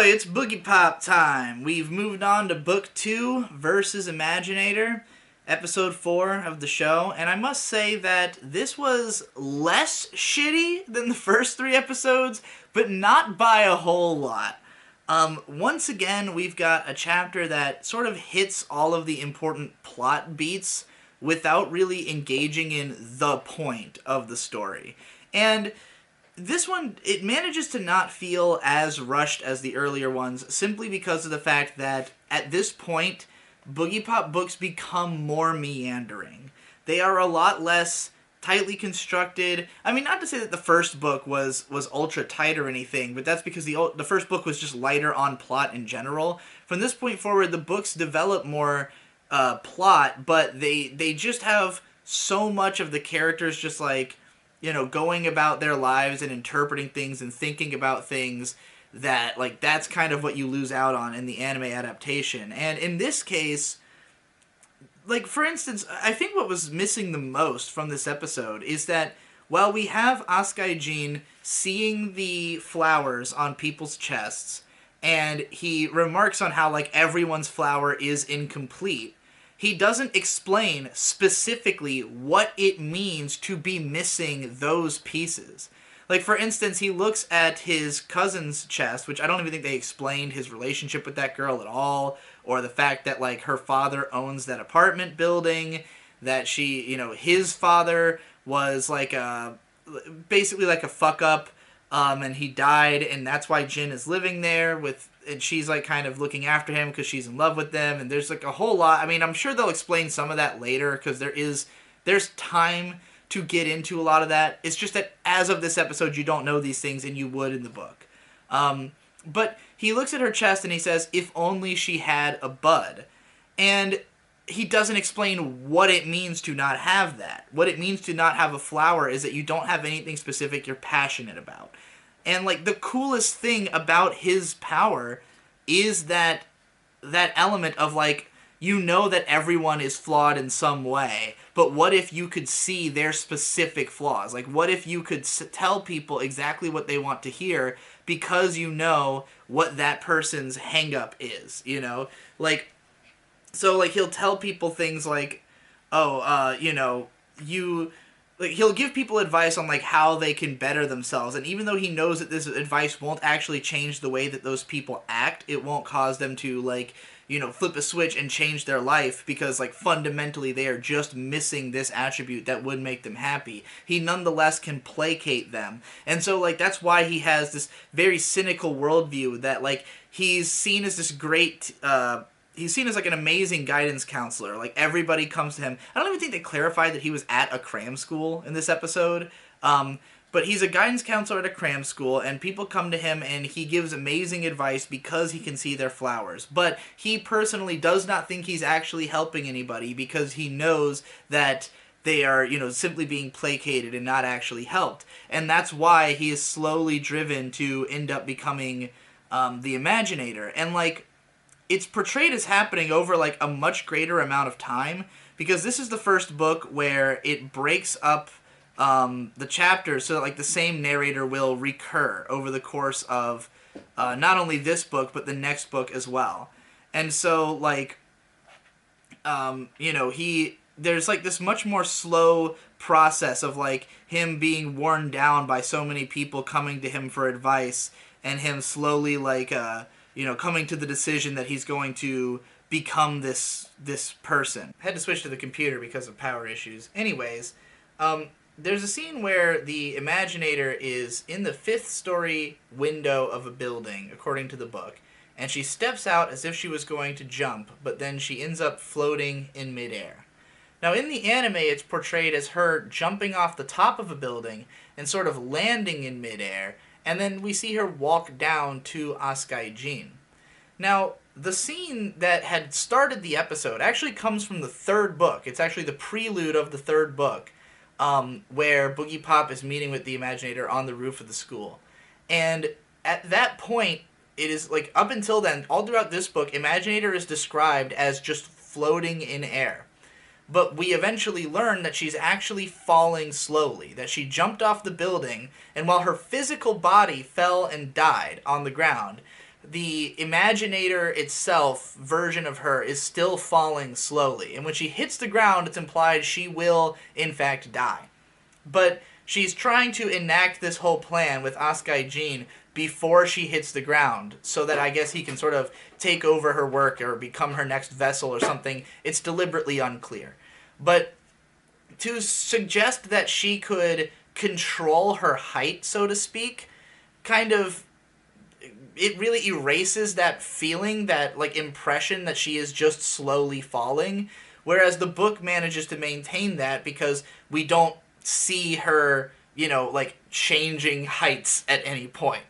boy, it's Boogiepop time. We've moved on to Book 2 versus Imaginator, Episode 4 of the show, and I must say that this was less shitty than the first 3 episodes, but not by a whole lot. Once again, we've got a chapter that sort of hits all of the important plot beats without really engaging in the point of the story. And this one, it manages to not feel as rushed as the earlier ones, simply because of the fact that, at this point, Boogiepop books become more meandering. They are a lot less tightly constructed. I mean, not to say that the first book was ultra tight or anything, but that's because the first book was just lighter on plot in general. From this point forward, the books develop more plot, but they just have so much of the characters just like, you know, going about their lives and interpreting things and thinking about things that, like, that's kind of what you lose out on in the anime adaptation. And in this case, like, for instance, I think what was missing the most from this episode is that while we have Asukai Jin seeing the flowers on people's chests, and he remarks on how, like, everyone's flower is incomplete, he doesn't explain specifically what it means to be missing those pieces. Like, for instance, he looks at his cousin's chest, which I don't even think they explained his relationship with that girl at all, or the fact that, like, her father owns that apartment building, that she, you know, his father was, like, basically like a fuck-up, and he died, and that's why Jin is living there with, and she's, like, kind of looking after him because she's in love with them, and there's, like, a whole lot. I mean, I'm sure they'll explain some of that later, because there's time to get into a lot of that. It's just that as of this episode, you don't know these things, and you would in the book. But he looks at her chest, and he says, if only she had a bud. And he doesn't explain what it means to not have that. What it means to not have a flower is that you don't have anything specific you're passionate about. And, like, the coolest thing about his power is that element of, like, you know that everyone is flawed in some way, but what if you could see their specific flaws? Like, what if you could tell people exactly what they want to hear because you know what that person's hang-up is, you know? Like, so, like, he'll tell people things like, oh, you know, like, he'll give people advice on, like, how they can better themselves, and even though he knows that this advice won't actually change the way that those people act, it won't cause them to, like, you know, flip a switch and change their life because, like, fundamentally they are just missing this attribute that would make them happy. He nonetheless can placate them. And so, like, that's why he has this very cynical worldview that, like, he's seen as this great, he's seen as, like, an amazing guidance counselor. Like, everybody comes to him. I don't even think they clarified that he was at a cram school in this episode. But he's a guidance counselor at a cram school, and people come to him, and he gives amazing advice because he can see their flowers. But he personally does not think he's actually helping anybody because he knows that they are, you know, simply being placated and not actually helped. And that's why he is slowly driven to end up becoming the Imaginator. And, like, it's portrayed as happening over, like, a much greater amount of time, because this is the first book where it breaks up the chapters so that, like, the same narrator will recur over the course of not only this book, but the next book as well. And so, like, you know, there's, like, this much more slow process of, like, him being worn down by so many people coming to him for advice, and him slowly, like, you know, coming to the decision that he's going to become this person. I had to switch to the computer because of power issues. Anyways, there's a scene where the Imaginator is in the 5th story window of a building, according to the book, and she steps out as if she was going to jump, but then she ends up floating in midair. Now, in the anime, it's portrayed as her jumping off the top of a building and sort of landing in midair, and then we see her walk down to Asukai Jin. Now, the scene that had started the episode actually comes from the 3rd book. It's actually the prelude of the 3rd book, where Boogiepop is meeting with the Imaginator on the roof of the school. And at that point, it is, like, up until then, all throughout this book, Imaginator is described as just floating in air. But we eventually learn that she's actually falling slowly, that she jumped off the building, and while her physical body fell and died on the ground, the Imaginator itself version of her is still falling slowly. And when she hits the ground, it's implied she will, in fact, die. But she's trying to enact this whole plan with Askai Jin before she hits the ground, so that I guess he can sort of take over her work or become her next vessel or something. It's deliberately unclear. But to suggest that she could control her height, so to speak, kind of, it really erases that feeling, that like impression that she is just slowly falling, whereas the book manages to maintain that because we don't see her, like changing heights at any point.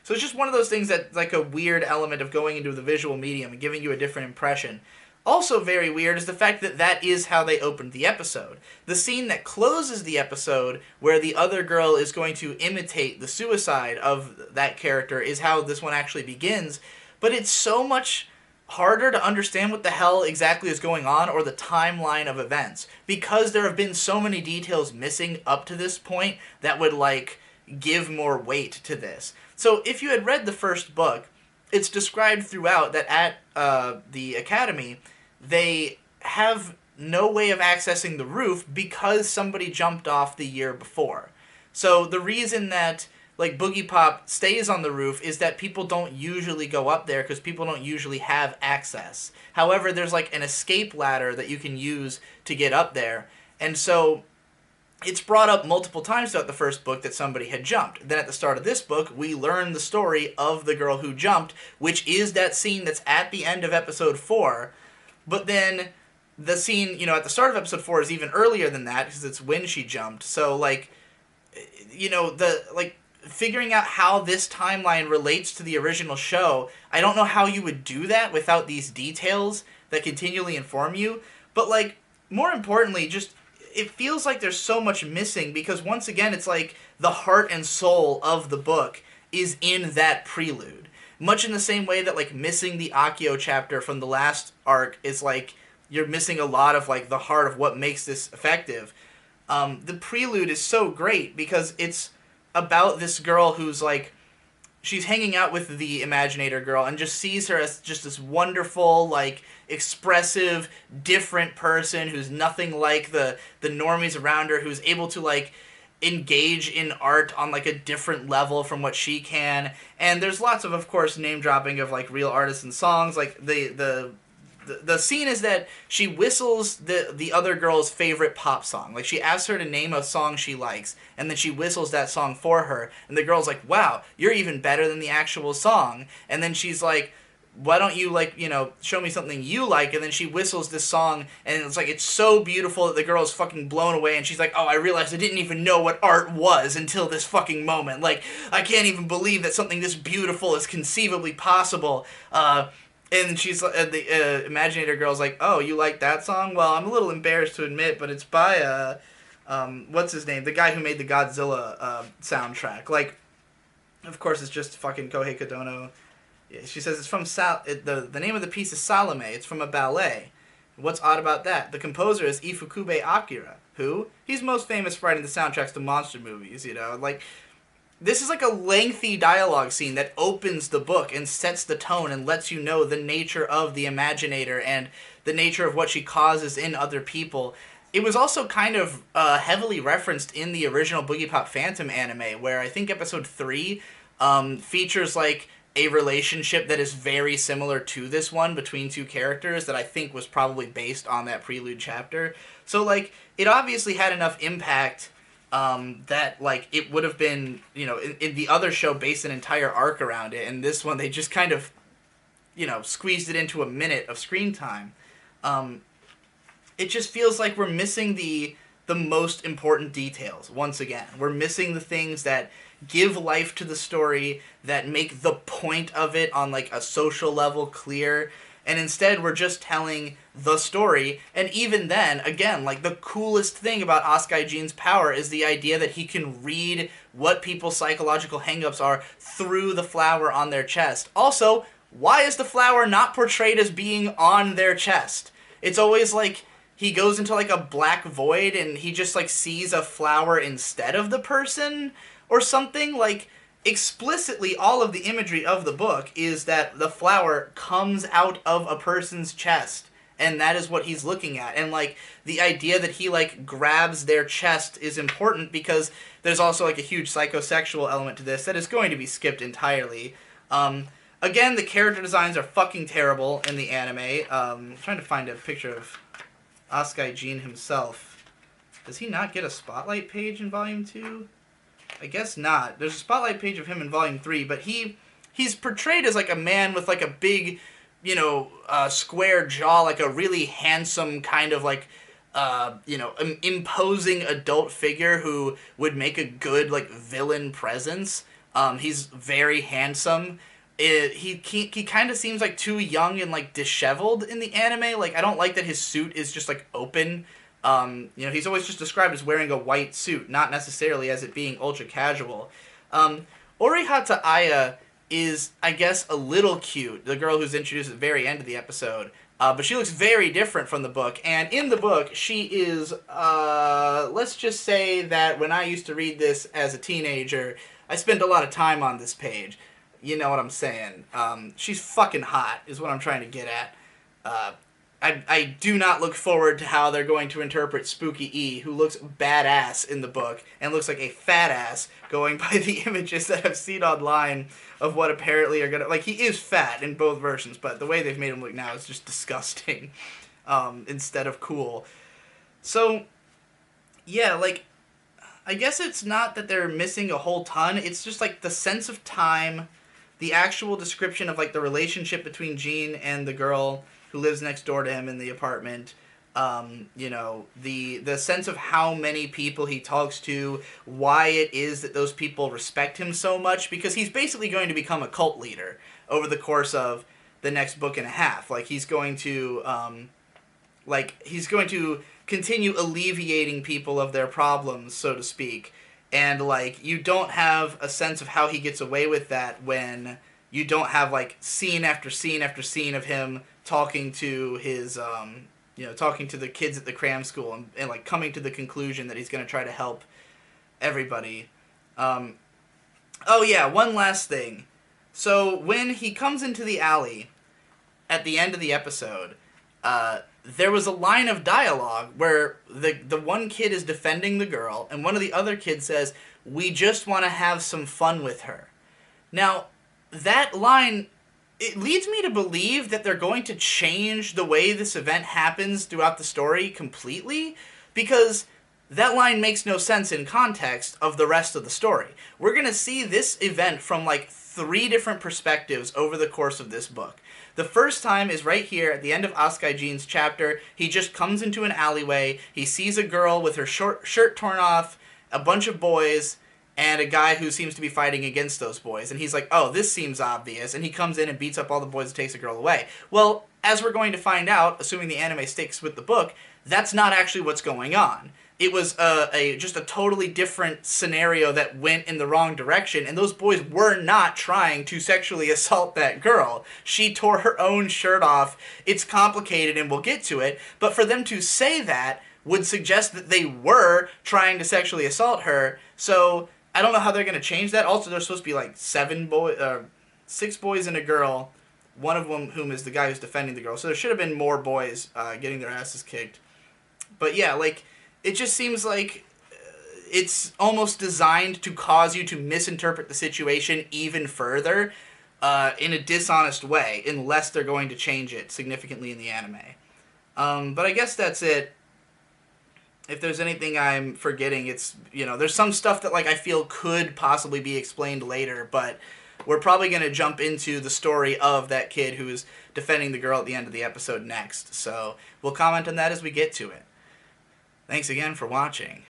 So it's just one of those things that's like a weird element of going into the visual medium and giving you a different impression. Also very weird is the fact that that is how they opened the episode. The scene that closes the episode, where the other girl is going to imitate the suicide of that character, is how this one actually begins. But it's so much harder to understand what the hell exactly is going on, or the timeline of events, because there have been so many details missing up to this point that would, like, give more weight to this. So if you had read the first book, it's described throughout that at the academy, they have no way of accessing the roof because somebody jumped off the year before. So the reason that, like, Boogiepop stays on the roof is that people don't usually go up there because people don't usually have access. However, there's, like, an escape ladder that you can use to get up there. And so it's brought up multiple times throughout the first book that somebody had jumped. Then at the start of this book, we learn the story of the girl who jumped, which is that scene that's at the end of episode 4. But then the scene, at the start of episode 4 is even earlier than that because it's when she jumped. So, like, figuring out how this timeline relates to the original show, I don't know how you would do that without these details that continually inform you. But, like, more importantly, just, it feels like there's so much missing because, once again, it's like the heart and soul of the book is in that prelude. Much in the same way that, like, missing the Akio chapter from the last arc is like you're missing a lot of, like, the heart of what makes this effective. The prelude is so great because it's about this girl who's, like, she's hanging out with the Imaginator girl and just sees her as just this wonderful, like, expressive, different person who's nothing like the normies around her, who's able to, like, engage in art on, like, a different level from what she can. And there's lots of course, name-dropping of, like, real artists and songs. Like, the scene is that she whistles the other girl's favorite pop song. Like, she asks her to name a song she likes, and then she whistles that song for her. And the girl's like, wow, you're even better than the actual song. And then she's like, why don't you, like, show me something you like? And then she whistles this song, and it's like, it's so beautiful that the girl is fucking blown away, and she's like, oh, I realized I didn't even know what art was until this fucking moment. Like, I can't even believe that something this beautiful is conceivably possible. And she's the Imaginator girl's like, oh, you like that song? Well, I'm a little embarrassed to admit, but it's by, what's his name? The guy who made the Godzilla soundtrack. Like, of course, it's just fucking Kohei Kodono. Yeah, she says it's from the name of the piece is Salome. It's from a ballet. What's odd about that? The composer is Ifukube Akira, who he's most famous for writing the soundtracks to monster movies. Like, this is like a lengthy dialogue scene that opens the book and sets the tone and lets you know the nature of the Imaginator and the nature of what she causes in other people. It was also kind of heavily referenced in the original Boogiepop Phantom anime, where I think episode 3 features, like, a relationship that is very similar to this one between two characters that I think was probably based on that prelude chapter. So, like, it obviously had enough impact that, like, it would have been, in the other show based an entire arc around it, and this one they just kind of, squeezed it into a minute of screen time. It just feels like we're missing the most important details once again. We're missing the things that give life to the story, that make the point of it on, like, a social level clear, and instead we're just telling the story. And even then, again, like, the coolest thing about Askai Jin's power is the idea that he can read what people's psychological hangups are through the flower on their chest. Also, why is the flower not portrayed as being on their chest? It's always like he goes into, like, a black void and he just, like, sees a flower instead of the person or something. Like, explicitly all of the imagery of the book is that the flower comes out of a person's chest, and that is what he's looking at. And like the idea that he like grabs their chest is important because there's also like a huge psychosexual element to this that is going to be skipped entirely. Again, the character designs are fucking terrible in the anime. I'm trying to find a picture of Asukai Jean himself. Does he not get a spotlight page in Volume 2? I guess not. There's a spotlight page of him in Volume 3, but he's portrayed as like a man with like a big, square jaw, like a really handsome kind of like, imposing adult figure who would make a good like villain presence. He's very handsome. He kind of seems like too young and like disheveled in the anime. Like I don't like that his suit is just like open. He's always just described as wearing a white suit, not necessarily as it being ultra casual. Orihata Aya is, I guess, a little cute. The girl who's introduced at the very end of the episode. But she looks very different from the book. And in the book, she is, let's just say that when I used to read this as a teenager, I spent a lot of time on this page. You know what I'm saying. She's fucking hot, is what I'm trying to get at. I do not look forward to how they're going to interpret Spooky E, who looks badass in the book, and looks like a fat ass, going by the images that I've seen online of what apparently are gonna... Like, he is fat in both versions, but the way they've made him look now is just disgusting, instead of cool. So, yeah, like, I guess it's not that they're missing a whole ton, it's just, like, the sense of time, the actual description of, like, the relationship between Jean and the girl who lives next door to him in the apartment, the sense of how many people he talks to, why it is that those people respect him so much, because he's basically going to become a cult leader over the course of the next book and a half. Like, he's going to continue alleviating people of their problems, so to speak, and, like, you don't have a sense of how he gets away with that when you don't have, like, scene after scene after scene of him talking to his, talking to the kids at the cram school and like, coming to the conclusion that he's going to try to help everybody. Oh, yeah, one last thing. So, when he comes into the alley at the end of the episode, there was a line of dialogue where the one kid is defending the girl, and one of the other kids says, "We just want to have some fun with her." Now, that line... It leads me to believe that they're going to change the way this event happens throughout the story completely, because that line makes no sense in context of the rest of the story. We're going to see this event from like 3 different perspectives over the course of this book. The first time is right here at the end of Asukai Jean's chapter. He just comes into an alleyway, he sees a girl with her shirt torn off, a bunch of boys, and a guy who seems to be fighting against those boys. And he's like, oh, this seems obvious. And he comes in and beats up all the boys and takes the girl away. Well, as we're going to find out, assuming the anime sticks with the book, that's not actually what's going on. It was just a totally different scenario that went in the wrong direction, and those boys were not trying to sexually assault that girl. She tore her own shirt off. It's complicated, and we'll get to it, but for them to say that would suggest that they were trying to sexually assault her, so... I don't know how they're going to change that. Also, there's supposed to be like 6 boys and a girl, one of whom is the guy who's defending the girl. So there should have been more boys getting their asses kicked. But yeah, like, it just seems like it's almost designed to cause you to misinterpret the situation even further in a dishonest way, unless they're going to change it significantly in the anime. But I guess that's it. If there's anything I'm forgetting, it's, there's some stuff that, like, I feel could possibly be explained later, but we're probably going to jump into the story of that kid who is defending the girl at the end of the episode next. So we'll comment on that as we get to it. Thanks again for watching.